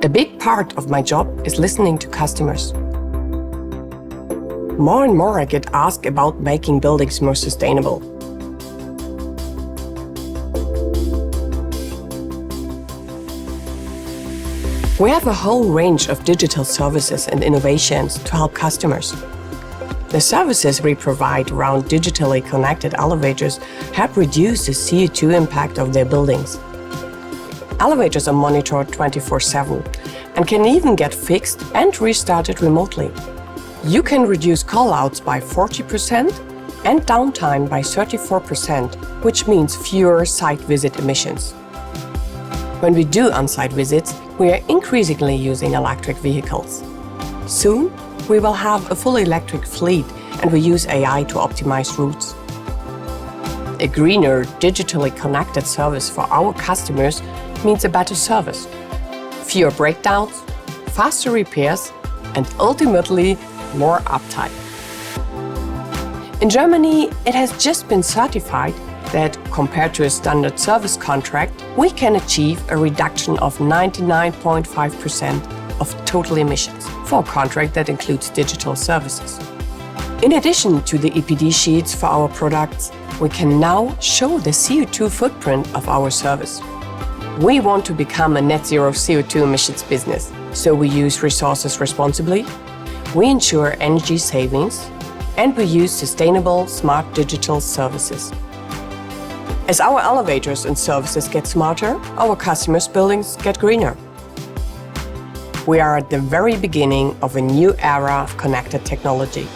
A big part of my job is listening to customers. More and more I get asked about making buildings more sustainable. We have a whole range of digital services and innovations to help customers. The services we provide around digitally connected elevators help reduce the CO2 impact of their buildings. Elevators are monitored 24/7 and can even get fixed and restarted remotely. You can reduce call-outs by 40% and downtime by 34%, which means fewer site visit emissions. When we do on-site visits, we are increasingly using electric vehicles. Soon, we will have a fully electric fleet and we use AI to optimize routes. A greener, digitally connected service for our customers means a better service, fewer breakdowns, faster repairs, and ultimately more uptime. In Germany, it has just been certified that, compared to a standard service contract, we can achieve a reduction of 99.5% of total emissions for a contract that includes digital services. In addition to the EPD sheets for our products, we can now show the CO2 footprint of our service. We want to become a net zero CO2 emissions business, so we use resources responsibly, we ensure energy savings, and we use sustainable, smart digital services. As our elevators and services get smarter, our customers' buildings get greener. We are at the very beginning of a new era of connected technology.